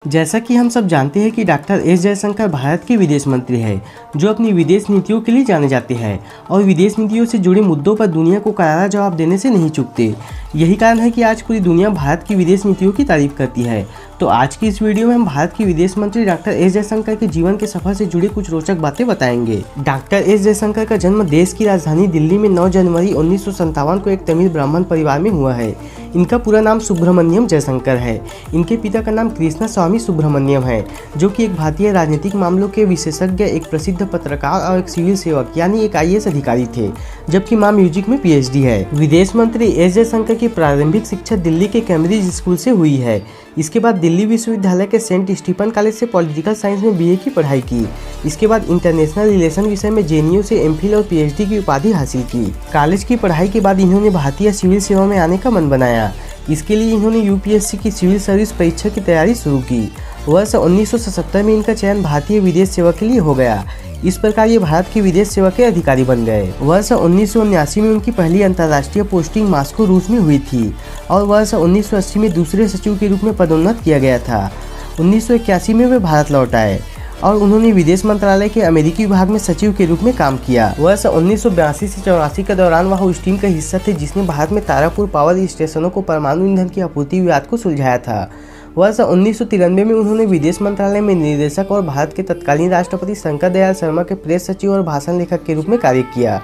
जैसा कि हम सब जानते हैं कि डॉक्टर एस जयशंकर भारत के विदेश मंत्री हैं, जो अपनी विदेश नीतियों के लिए जाने जाते हैं और विदेश नीतियों से जुड़े मुद्दों पर दुनिया को करारा जवाब देने से नहीं चूकते। यही कारण है कि आज पूरी दुनिया भारत की विदेश नीतियों की तारीफ करती है। तो आज की इस वीडियो में हम भारत के विदेश मंत्री डॉक्टर एस जयशंकर के जीवन के सफर से जुड़ी कुछ रोचक बातें बताएंगे। डॉक्टर एस जयशंकर का जन्म देश की राजधानी दिल्ली में 9 जनवरी 1957 को एक तमिल ब्राह्मण परिवार में हुआ है। इनका पूरा नाम सुब्रमण्यम जयशंकर है। इनके पिता का नाम कृष्णा स्वामी सुब्रमण्यम है, जो कि एक भारतीय राजनीतिक मामलों के विशेषज्ञ, एक प्रसिद्ध पत्रकार और एक सिविल सेवक यानी एक IAS अधिकारी थे, जबकि मां म्यूजिक में PhD है। विदेश मंत्री एस जयशंकर की प्रारंभिक शिक्षा दिल्ली के कैम्ब्रिज स्कूल से हुई है। इसके बाद दिल्ली विश्वविद्यालय के सेंट स्टीफन कॉलेज से पॉलिटिकल साइंस में BA की पढ़ाई की। इसके बाद इंटरनेशनल रिलेशन विषय में JNU से MPhil और PhD की उपाधि हासिल की। कॉलेज की पढ़ाई के बाद इन्होंने भारतीय सिविल सेवा में आने का मन बनाया। इसके लिए इन्होंने UPSC की सिविल सर्विस परीक्षा की तैयारी शुरू की। वर्ष 1977 में इनका चयन भारतीय विदेश सेवा के लिए हो गया। इस प्रकार ये भारत की विदेश सेवा के अधिकारी बन गए। वर्ष 1979 में उनकी पहली अंतर्राष्ट्रीय पोस्टिंग मॉस्को रूस में हुई थी और वर्ष 1980 में दूसरे सचिव के रूप में पदोन्नत किया गया था। 1981 में वे भारत लौट आए और उन्होंने विदेश मंत्रालय के अमेरिकी विभाग में सचिव के रूप में काम किया। वर्ष 1982 से 84 के दौरान वह उस टीम का हिस्सा थे जिसने भारत में तारापुर पावर स्टेशनों को परमाणु ईंधन की आपूर्ति विवाद को सुलझाया था। वर्ष 1993 में उन्होंने विदेश मंत्रालय में निदेशक और भारत के तत्कालीन राष्ट्रपति शंकर दयाल शर्मा के प्रेस सचिव और भाषण लेखक के रूप में कार्य किया।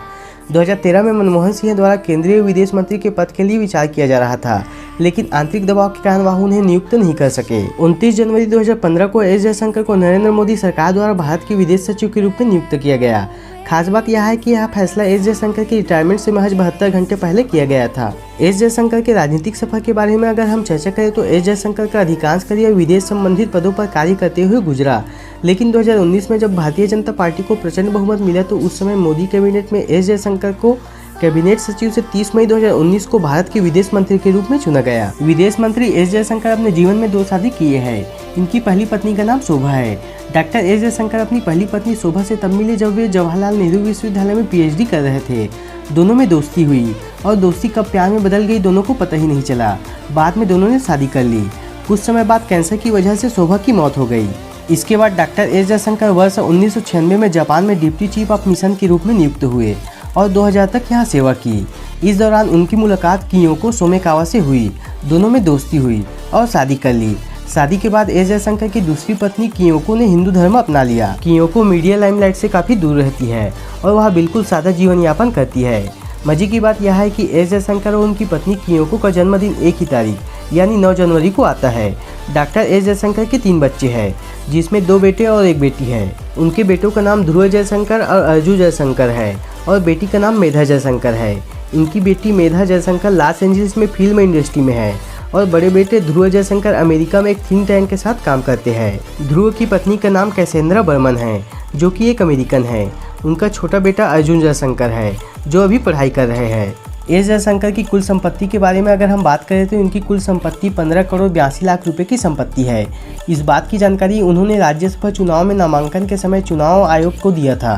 2013 में मनमोहन सिंह द्वारा केंद्रीय विदेश मंत्री के पद के लिए विचार किया जा रहा था, लेकिन आंतरिक दबाव के कारण वह उन्हें नियुक्त नहीं कर सके। 29 जनवरी 2015 को एस जयशंकर को नरेंद्र मोदी सरकार द्वारा भारत के विदेश सचिव के रूप में नियुक्त किया गया। खास बात यह है कि यह फैसला एस जयशंकर के रिटायरमेंट से महज 72 घंटे पहले किया गया था। एस जयशंकर के राजनीतिक सफर के बारे में अगर हम चर्चा करें तो एस जयशंकर का अधिकांश करियर विदेश संबंधित पदों पर कार्य करते हुए गुजरा, लेकिन 2019 में जब भारतीय जनता पार्टी को प्रचंड बहुमत मिला तो उस समय मोदी कैबिनेट में एस जयशंकर को कैबिनेट सचिव से 30 मई 2019 को भारत के विदेश मंत्री के रूप में चुना गया। विदेश मंत्री एस जयशंकर अपने जीवन में 2 शादी किए हैं। इनकी पहली पत्नी का नाम शोभा है। डॉक्टर एस जयशंकर अपनी पहली पत्नी शोभा से तब मिले जब वे जवाहरलाल नेहरू विश्वविद्यालय में PhD कर रहे थे। दोनों में दोस्ती हुई और दोस्ती कब प्यार में बदल गई दोनों को पता ही नहीं चला। बाद में दोनों ने शादी कर ली। कुछ समय बाद कैंसर की वजह से शोभा की मौत हो गई। इसके बाद डॉक्टर एस जयशंकर वर्ष 1996 में जापान में डिप्टी चीफ ऑफ मिशन के रूप में नियुक्त हुए और 2000 तक यहाँ सेवा की। इस दौरान उनकी मुलाकात कियोको सोमेकावा से हुई। दोनों में दोस्ती हुई और शादी कर ली। शादी के बाद एस जयशंकर की दूसरी पत्नी कियोको ने हिंदू धर्म अपना लिया। कियोको मीडिया लाइमलाइट से काफ़ी दूर रहती है और वह बिल्कुल सादा जीवन यापन करती है। मजे की बात यह है कि एस जयशंकर और उनकी पत्नी कियोको का जन्मदिन एक ही तारीख यानी 9 जनवरी को आता है। डॉक्टर एस जयशंकर के 3 बच्चे हैं, जिसमें 2 बेटे और 1 बेटी है। उनके बेटों का नाम ध्रुव जयशंकर और अर्जुन जयशंकर है और बेटी का नाम मेधा जयशंकर है। इनकी बेटी मेधा जयशंकर लॉस एंजलिस में फिल्म इंडस्ट्री में है और बड़े बेटे ध्रुव जयशंकर अमेरिका में एक थिंक टैंक के साथ काम करते हैं। ध्रुव की पत्नी का नाम कैसेंद्रा बर्मन है, जो कि एक अमेरिकन है। उनका छोटा बेटा अर्जुन जयशंकर है, जो अभी पढ़ाई कर रहे हैं। एस जयशंकर की कुल संपत्ति के बारे में अगर हम बात करें तो इनकी कुल संपत्ति 15 करोड़ 82 लाख रुपए की संपत्ति है। इस बात की जानकारी उन्होंने राज्यसभा चुनाव में नामांकन के समय चुनाव आयोग को दिया था।